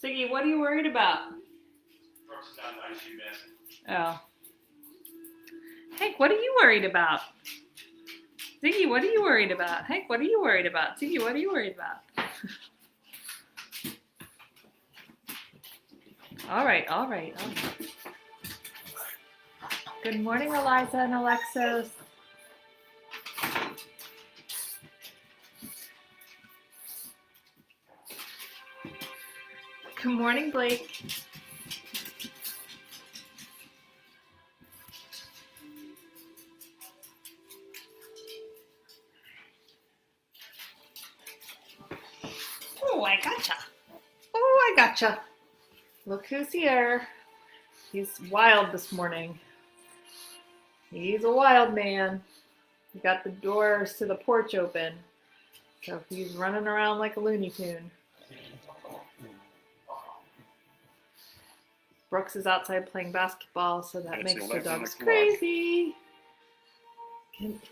Ziggy, what are you worried about? Brooks is not my shoe bin. Oh. Hank, what are you worried about? Ziggy, what are you worried about? Hank, what are you worried about? Ziggy, what are you worried about? All right. Good morning, Eliza and Alexis. Good morning, Blake. Oh, I gotcha. Oh, I gotcha. Look who's here. He's wild this morning. He's a wild man. He got the doors to the porch open. So he's running around like a Looney Tune. Brooks is outside playing basketball, so that makes the dogs crazy.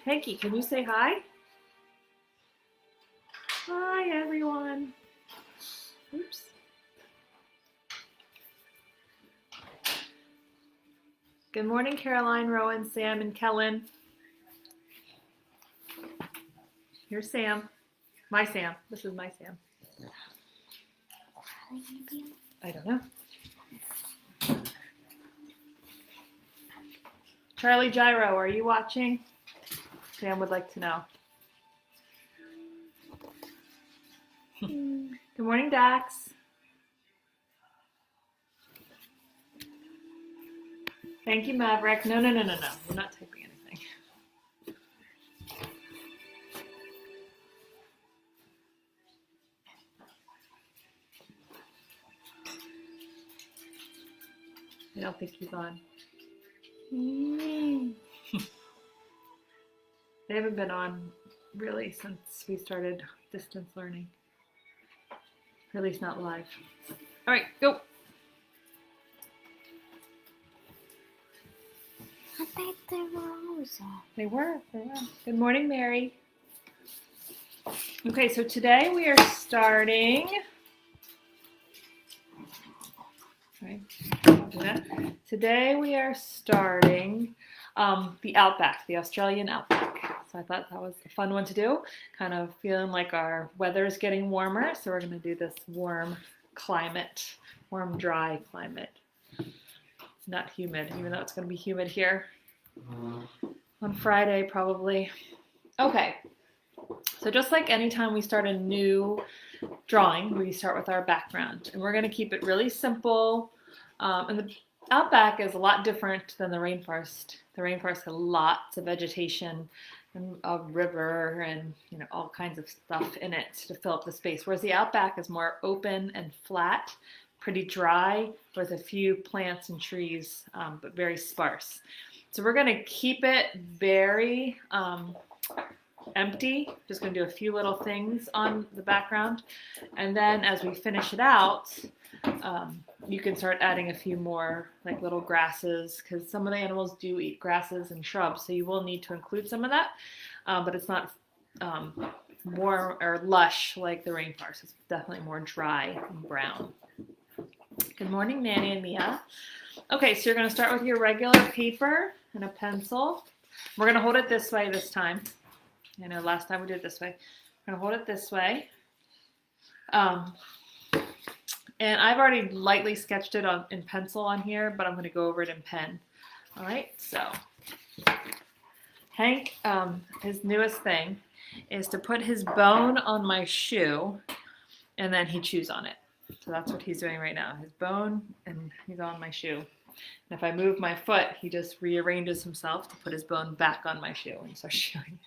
Hanky, can you say hi? Hi, everyone. Oops. Good morning, Caroline, Rowan, Sam, and Kellen. Here's Sam. My Sam. This is my Sam. I don't know. Charlie Giro, are you watching? Sam would like to know. Good morning, Dax. Thank you, Maverick. No. We're not typing anything. I don't think he's on. They haven't been on really since we started distance learning. Or at least not live. All right, go. I think they were also. They were. Good morning, Mary. Okay, so today we are starting. Right. Today we are starting the Outback, the Australian Outback. So I thought that was a fun one to do. Kind of feeling like our weather is getting warmer, so we're going to do this warm climate, warm, dry climate. Not humid, even though it's going to be humid here on Friday probably. Okay, so just like anytime we start a new drawing, we start with our background, and we're going to keep it really simple. And the Outback is a lot different than the rainforest. The rainforest has lots of vegetation and a river and all kinds of stuff in it to fill up the space, whereas the Outback is more open and flat, pretty dry, with a few plants and trees, but very sparse. So we're going to keep it very empty. Just going to do a few little things on the background. And then as we finish it out, you can start adding a few more like little grasses, because some of the animals do eat grasses and shrubs. So you will need to include some of that, but it's not warm or lush like the rainforest. It's definitely more dry and brown. Good morning, Nanny and Mia. Okay, so you're going to start with your regular paper and a pencil. We're going to hold it this way this time. I know last time we did it this way. We're going to hold it this way. And I've already lightly sketched it in pencil on here, but I'm going to go over it in pen. All right, so Hank, his newest thing is to put his bone on my shoe, and then he chews on it. So that's what he's doing right now. His bone, and he's on my shoe. And if I move my foot, he just rearranges himself to put his bone back on my shoe and starts chewing.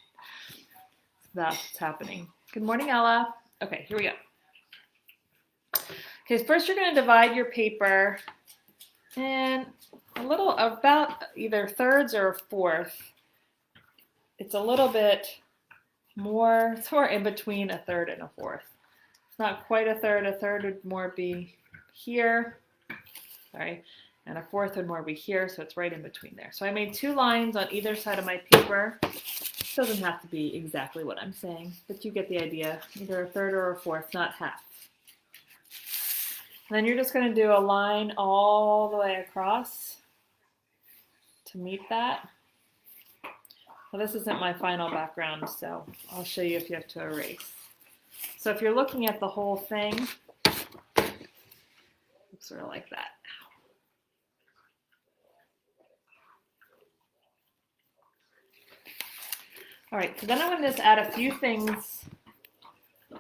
So that's what's happening. Good morning, Ella. Okay, here we go. Okay, first you're going to divide your paper in about either thirds or a fourth. It's a little bit more, it's more in between a third and a fourth. It's not quite a third would more be here, sorry, and a fourth would more be here, so it's right in between there. So I made 2 lines on either side of my paper. It doesn't have to be exactly what I'm saying, but you get the idea, either a third or a fourth, not half. And then you're just going to do a line all the way across to meet that. Well, this isn't my final background, so I'll show you if you have to erase. So if you're looking at the whole thing, looks sort of like that. All right, so then I'm going to just add a few things.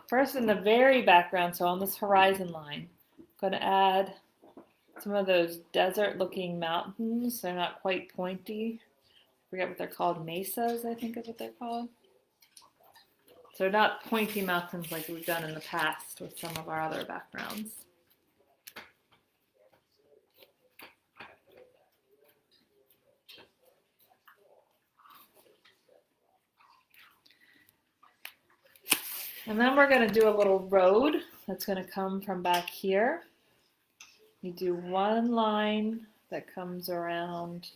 First in the very background, so on this horizon line, I'm going to add some of those desert-looking mountains. They're not quite pointy. I forget what they're called. Mesas, I think is what they're called. So they're not pointy mountains like we've done in the past with some of our other backgrounds. And then we're going to do a little road that's going to come from back here. You do one line that comes around.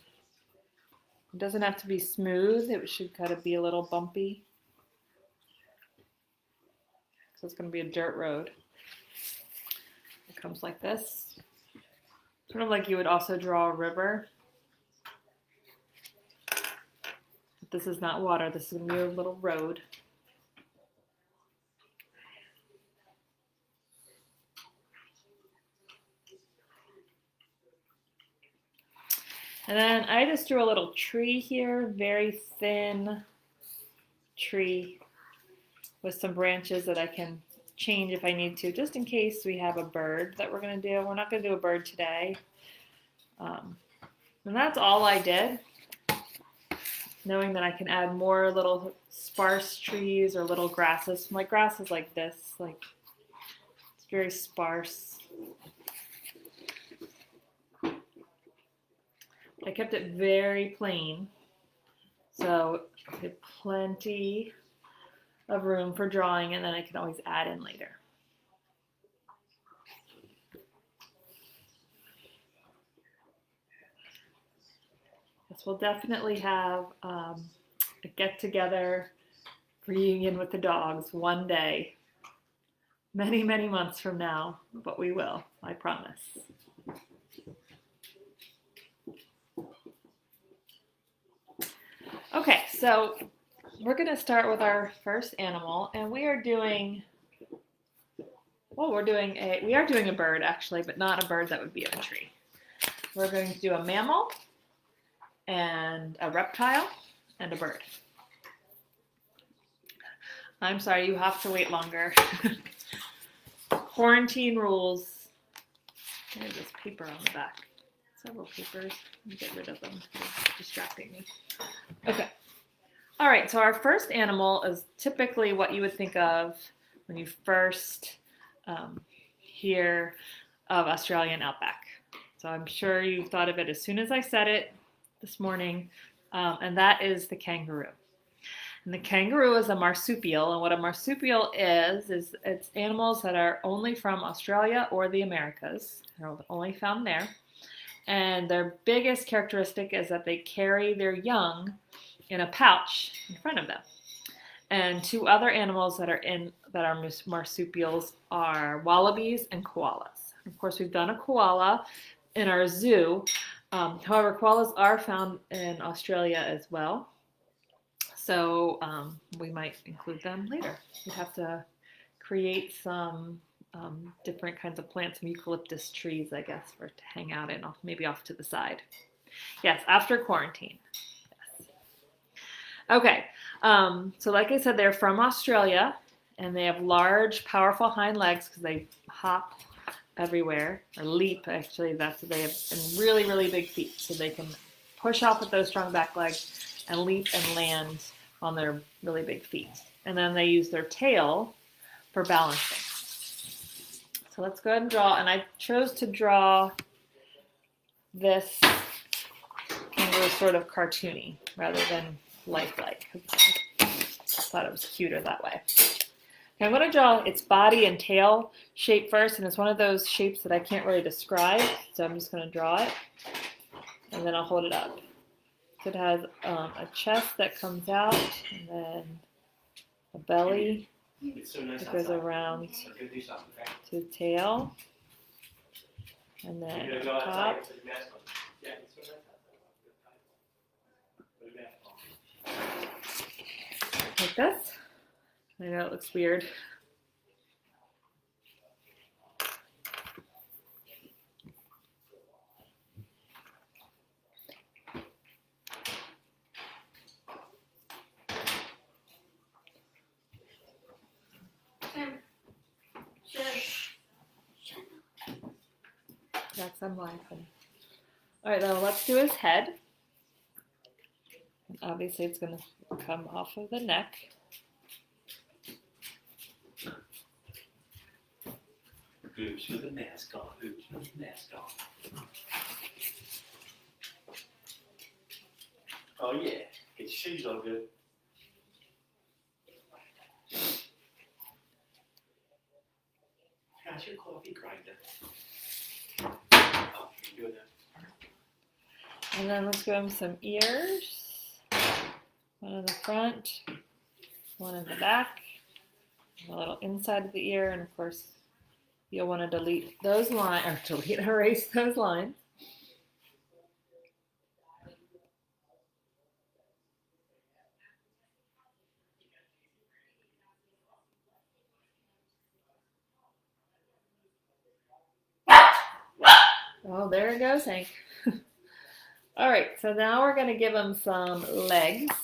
It doesn't have to be smooth. It should kind of be a little bumpy. So it's going to be a dirt road. It comes like this. Sort of like you would also draw a river. But this is not water. This is going to be a little road. And then I just drew a little tree here, very thin tree with some branches that I can change if I need to, just in case we have a bird that we're going to do. We're not going to do a bird today. And that's all I did, knowing that I can add more little sparse trees or little grasses. My grass is like this, like it's very sparse. I kept it very plain, so I had plenty of room for drawing, and then I can always add in later. This will definitely have a get-together reunion with the dogs one day, many, many months from now, but we will, I promise. Okay, so we're going to start with our first animal, and we are doing a bird actually, but not a bird that would be on a tree. We're going to do a mammal and a reptile and a bird. I'm sorry, you have to wait longer. Quarantine rules. There's this paper on the back. Several papers. Let me get rid of them. They're distracting me. Okay. All right, so our first animal is typically what you would think of when you first hear of Australian Outback. So I'm sure you thought of it as soon as I said it this morning, and that is the kangaroo. And the kangaroo is a marsupial, and what a marsupial is it's animals that are only from Australia or the Americas. They're only found there. And their biggest characteristic is that they carry their young in a pouch in front of them. And two other animals that are marsupials are wallabies and koalas. Of course, we've done a koala in our zoo. However, koalas are found in Australia as well. So we might include them later. We'd have to create some different kinds of plants, some eucalyptus trees, I guess, for to hang out in, maybe off to the side. Yes, after quarantine. Yes. Okay, so like I said, they're from Australia, and they have large, powerful hind legs because they hop everywhere, or leap, actually. That's what they have, and really, really big feet, so they can push off with those strong back legs and leap and land on their really big feet. And then they use their tail for balancing. So let's go ahead and draw, and I chose to draw this kangaroo sort of cartoony rather than lifelike. I thought it was cuter that way. Okay, I'm going to draw its body and tail shape first, and it's one of those shapes that I can't really describe, so I'm just going to draw it, and then I'll hold it up. So it has a chest that comes out, and then a belly that goes around to the tail. And You're then gonna go up outside top. and put your mask on. Yeah, that's what I thought. Put a mask on. Like this. I know it looks weird. That's I'm laughing. All right, now let's do his head. And obviously, it's going to come off of the neck. Oops with a mask on. Oops with a mask on. Oh yeah, get your shoes on good. How's your coffee grinder? Oh, you're doing that. And then let's give him some ears. One in the front, one in the back, a little inside of the ear, and of course, you'll want to delete those lines, or erase those lines. Oh, there it goes, Hank. All right, so now we're going to give him some legs.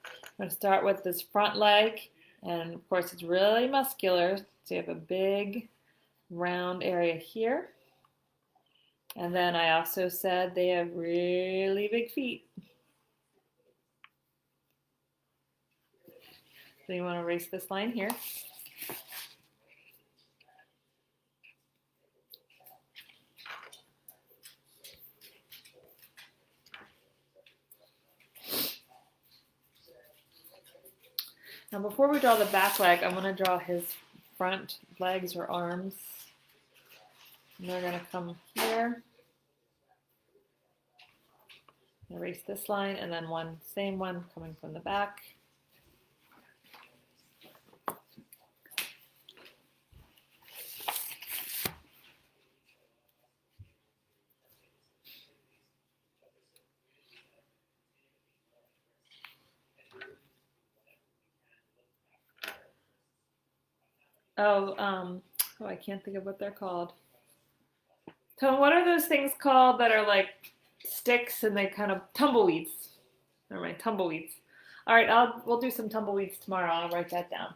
I'm going to start with this front leg, and of course it's really muscular, so you have a big round area here. And then I also said they have really big feet. So you want to erase this line here. Now before we draw the back leg, I'm going to draw his front legs or arms. And they're going to come here. Erase this line, and then same one coming from the back. Oh, I can't think of what they're called. So what are those things called that are like sticks and they kind of tumbleweeds? Never mind, tumbleweeds. All right, we'll do some tumbleweeds tomorrow. I'll write that down.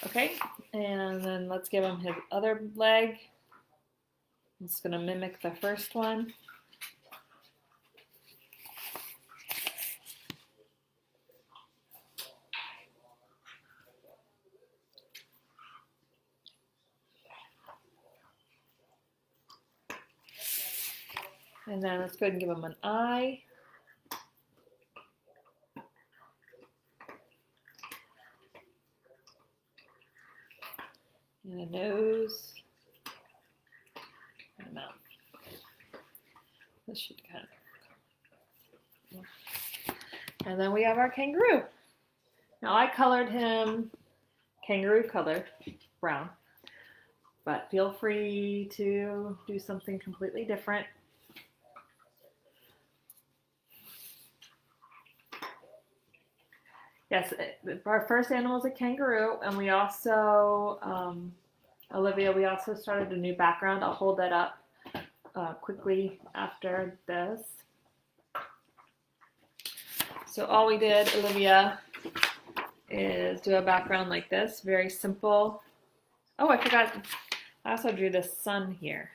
Okay, and then let's give him his other leg. It's going to mimic the first one. And then let's go ahead and give him an eye. And a nose. And a mouth. This should kind of... And then we have our kangaroo. Now I colored him kangaroo color, brown. But feel free to do something completely different. Yes, our first animal is a kangaroo, and we also, Olivia, we also started a new background. I'll hold that up quickly after this. So all we did, Olivia, is do a background like this, very simple. Oh, I forgot, I also drew the sun here.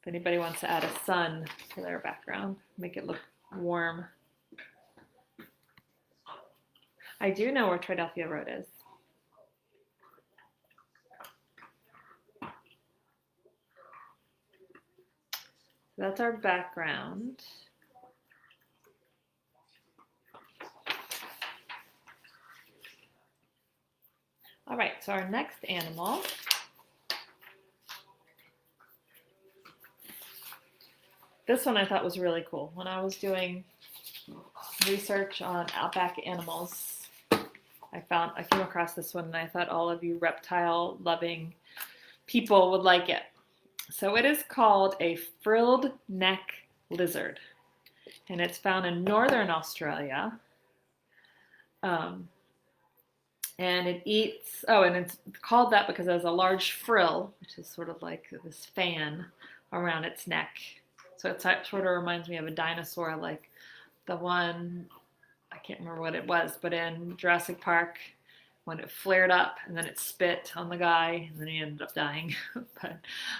If anybody wants to add a sun to their background, make it look warm. I do know where Triadelphia Road is. So that's our background. All right, so our next animal this one I thought was really cool. When I was doing research on Outback animals, I came across this one and I thought all of you reptile loving people would like it. So it is called a frilled neck lizard, and it's found in northern Australia. And it eats, and it's called that because it has a large frill, which is sort of like this fan around its neck. So it sort of reminds me of a dinosaur, like the one, I can't remember what it was, but in Jurassic Park, when it flared up and then it spit on the guy and then he ended up dying. But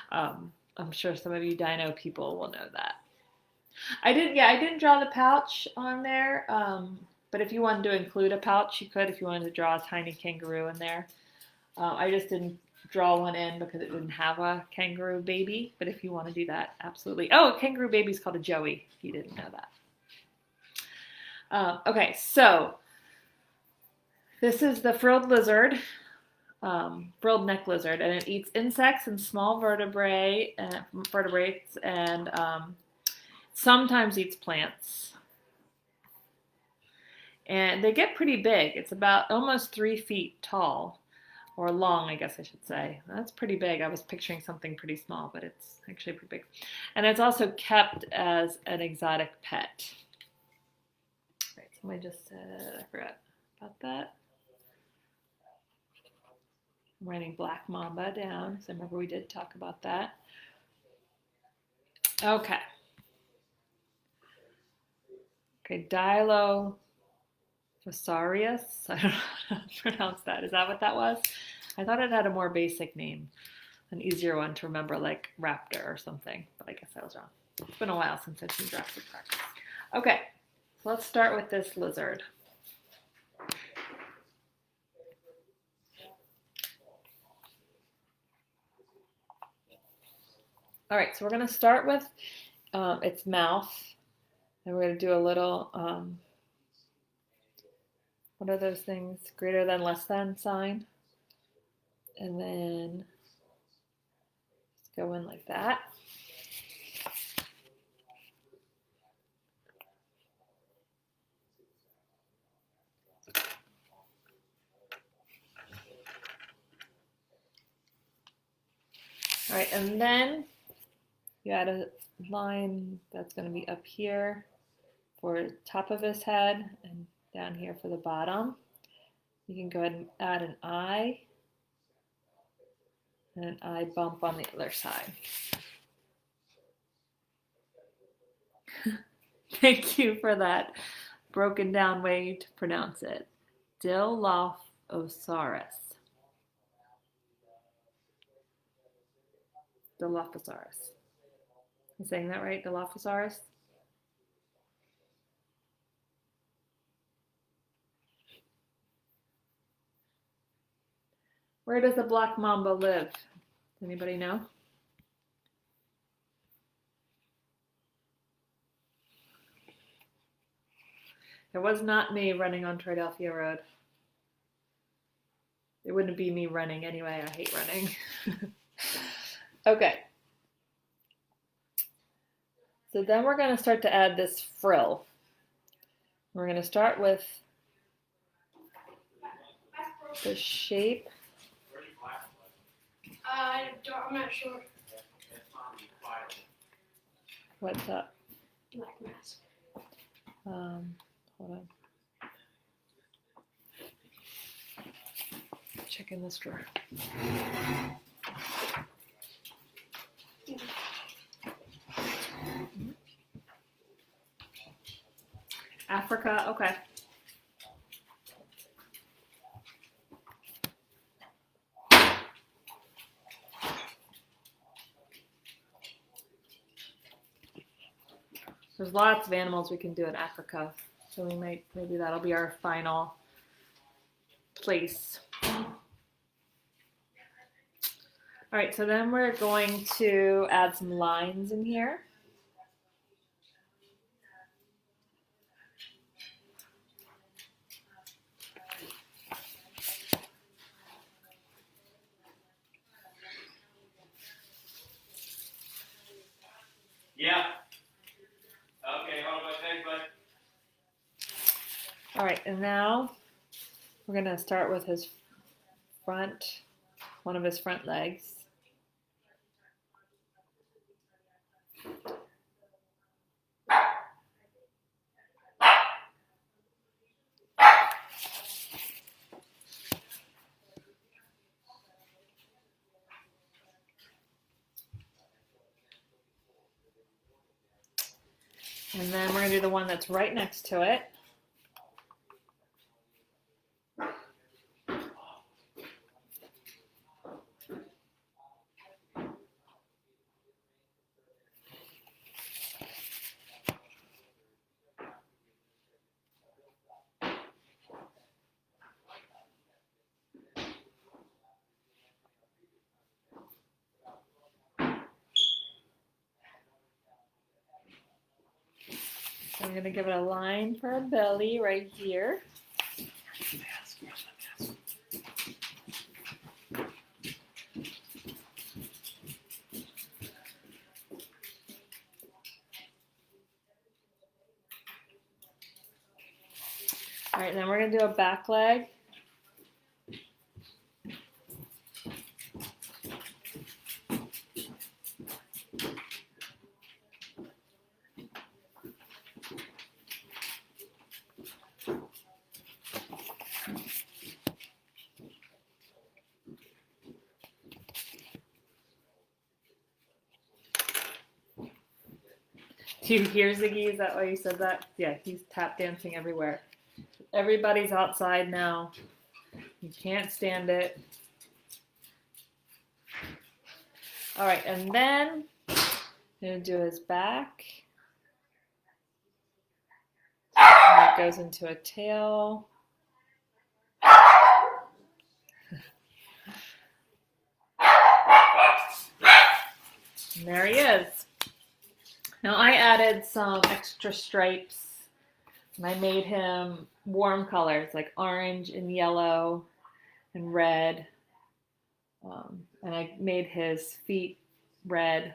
I'm sure some of you dino people will know that. I didn't draw the pouch on there, but if you wanted to include a pouch, you could if you wanted to draw a tiny kangaroo in there. I just didn't draw one in because it didn't have a kangaroo baby, but if you want to do that, absolutely. Oh, a kangaroo baby is called a joey, if you didn't know that. Okay, so this is the frilled lizard, frilled neck lizard, and it eats insects and small vertebrates and sometimes eats plants. And they get pretty big. It's about almost 3 feet tall, or long, I guess I should say. That's pretty big. I was picturing something pretty small, but it's actually pretty big. And it's also kept as an exotic pet. Right, somebody just said, I forgot about that. I'm writing black mamba down, so I remember we did talk about that. Okay. Okay, Dilophosaurus. I don't know how to pronounce that. Is that what that was? I thought it had a more basic name, an easier one to remember, like raptor or something, but I guess I was wrong. It's been a while since I've seen Jurassic Park. Okay, so let's start with this lizard. All right, so we're going to start with its mouth, and we're going to do a little, what are those things? Greater than, less than sign. And then just go in like that. All right, and then you add a line that's going to be up here for the top of his head and down here for the bottom. You can go ahead and add an eye and an eye bump on the other side. Thank you for that broken down way to pronounce it. Dilophosaurus. Dilophosaurus. Am I saying that right? Dilophosaurus? Where does the black mamba live? Anybody know? It was not me running on Philadelphia Road. It wouldn't be me running anyway. I hate running. Okay. So then we're going to start to add this frill. We're going to start with the shape. I'm not sure. What's up? Black mask. Hold on. Check in this drawer. Africa, okay. There's lots of animals we can do in Africa, so maybe that'll be our final place. All right, so then we're going to add some lines in here. Yeah. Okay, hold on, thanks, bud. All right, and now We're going to start with his front, one of his front legs. And then we're going to do the one that's right next to it. So I'm going to give it a line for a belly right here. All right, then we're going to do a back leg. Do you hear Ziggy? Is that why you said that? Yeah, he's tap dancing everywhere. Everybody's outside now. You can't stand it. All right, and then I'm going to do his back. And it goes into a tail. And there he is. Now I added some extra stripes and I made him warm colors like orange and yellow and red. And I made his feet red.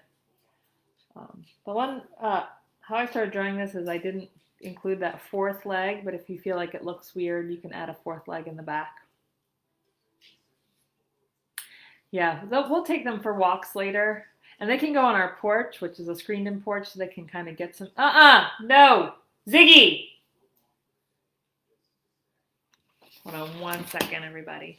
How I started drawing this is I didn't include that fourth leg, but if you feel like it looks weird, you can add a fourth leg in the back. Yeah, we'll take them for walks later. And they can go on our porch, which is a screened-in porch, so they can kind of get some... No! Ziggy! Hold on 1 second, everybody.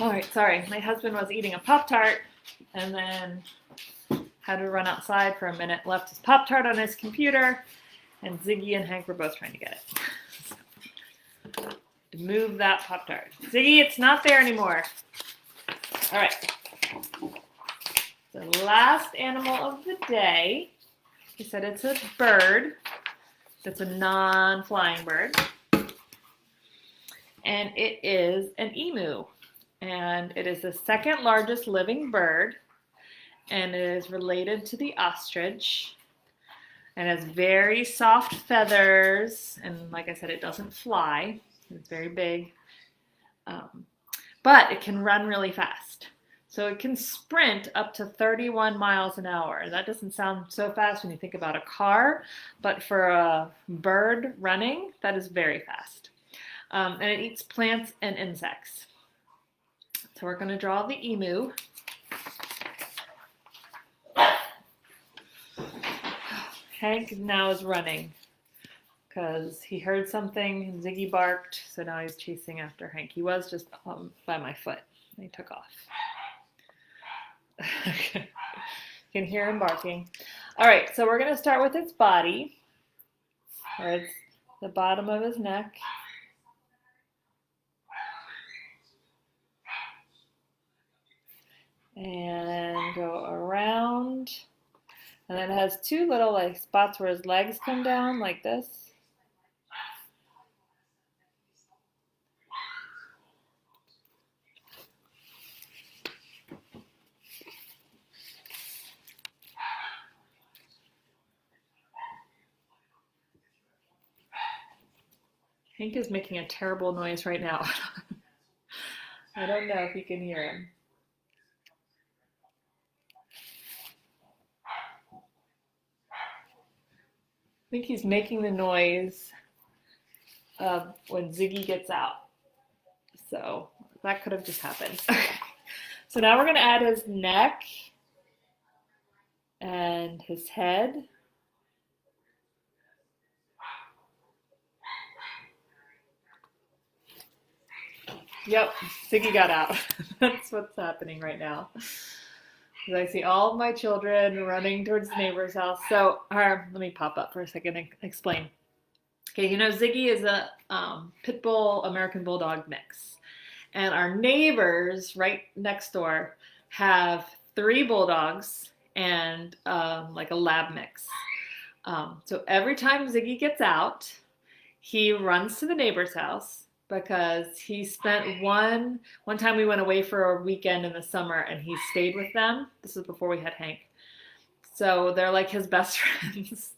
All right, sorry. My husband was eating a Pop-Tart and then had to run outside for a minute, left his Pop-Tart on his computer, and Ziggy and Hank were both trying to get it. To move that Pop-Tart. Ziggy, it's not there anymore. All right. The last animal of the day, he said it's a bird. It's a non-flying bird. And it is an emu. And it is the second largest living bird, and it is related to the ostrich, and has very soft feathers, and like I said, it doesn't fly. It's very big, but it can run really fast. So it can sprint up to 31 miles an hour. That doesn't sound so fast when you think about a car, but for a bird running, that is very fast. And it eats plants and insects. So we're going to draw the emu. Hank now is running because he heard something and Ziggy barked, so now he's chasing after Hank. He was just by my foot. And he took off. You can hear him barking. All right, so we're going to start with its body, or it's the bottom of his neck. And go around, and then it has two little like spots where his legs come down like this. Hank is making a terrible noise right now. I don't know if you can hear him. I think he's making the noise of when Ziggy gets out. So that could have just happened. So now we're going to add his neck and his head. Yep, Ziggy got out. That's what's happening right now. I see all of my children running towards the neighbor's house. So, let me pop up for a second and explain. Okay, you know Ziggy is a pit bull American bulldog mix, and our neighbors right next door have 3 bulldogs and like a lab mix. So every time Ziggy gets out, he runs to the neighbor's house because he spent one time we went away for a weekend in the summer and he stayed with them. This was before we had Hank. So they're like his best friends.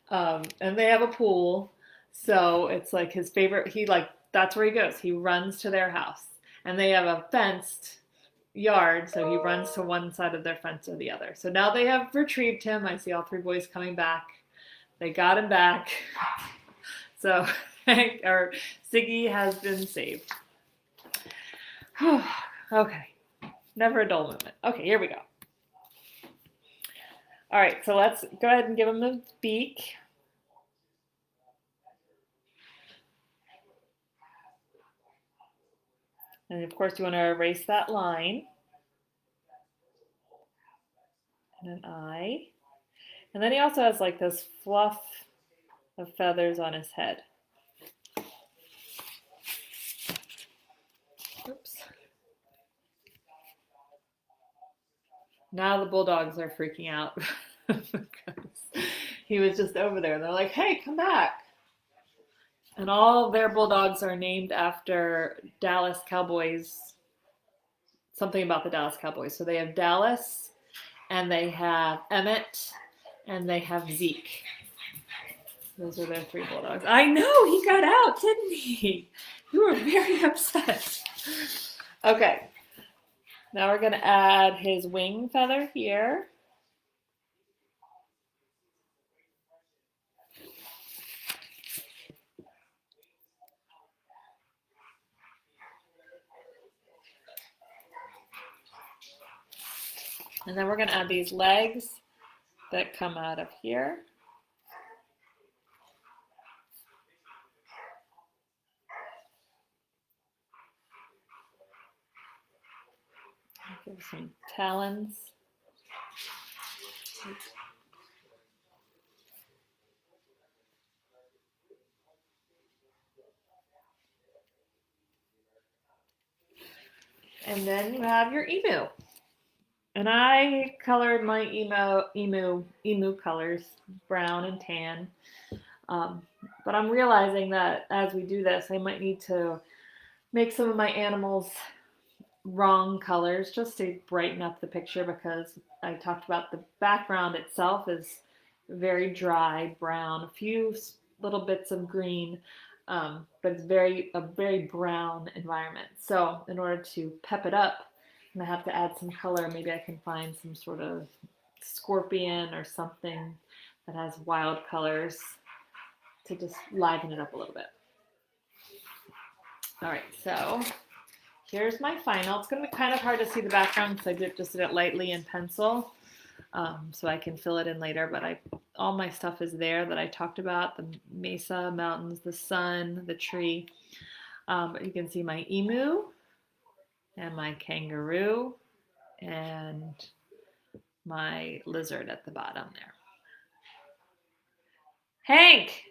And they have a pool. So it's like his favorite, that's where he goes. He runs to their house. And they have a fenced yard, so he runs to one side of their fence or the other. So now they have retrieved him. I see all 3 boys coming back. They got him back. So Ziggy has been saved. Okay, never a dull moment. Okay, here we go. All right, so let's go ahead and give him the beak. And of course you want to erase that line. And an eye. And then he also has like this fluff of feathers on his head. Oops. Now the bulldogs are freaking out because he was just over there. They're like, hey, come back. And all their bulldogs are named after Dallas Cowboys, something about the Dallas Cowboys. So they have Dallas, and they have Emmett, and they have Zeke. Those are their 3 bulldogs. I know, he got out, didn't he? You were very upset. Okay, now we're going to add his wing feather here. And then we're going to add these legs that come out of here. Give some talons. And then you have your emu. And I colored my emu colors, brown and tan. But I'm realizing that as we do this, I might need to make some of my animals wrong colors just to brighten up the picture, because I talked about the background itself is very dry brown, a few little bits of green, but it's a very brown environment. So in order to pep it up, I'm gonna have to add some color. Maybe I can find some sort of scorpion or something that has wild colors to just liven it up a little bit. All right, so here's my final. It's going to be kind of hard to see the background because I just did it lightly in pencil, so I can fill it in later. But all my stuff is there that I talked about: the mesa, mountains, the sun, the tree. But you can see my emu and my kangaroo and my lizard at the bottom there. Hank!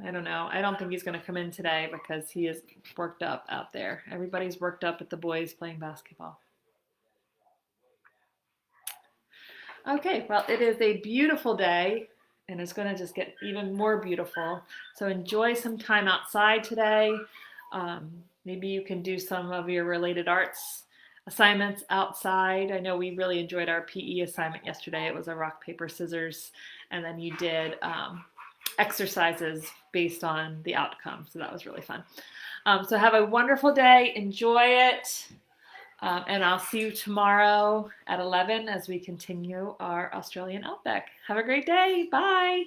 I don't know. I don't think he's going to come in today because he is worked up out there. Everybody's worked up at the boys playing basketball. Okay, well, it is a beautiful day, and it's going to just get even more beautiful. So enjoy some time outside today. Maybe you can do some of your related arts assignments outside. I know we really enjoyed our PE assignment yesterday. It was a rock, paper, scissors, and then you did exercises based on the outcome. So that was really fun. So have a wonderful day. Enjoy it. And I'll see you tomorrow at 11 as we continue our Australian Outback. Have a great day. Bye.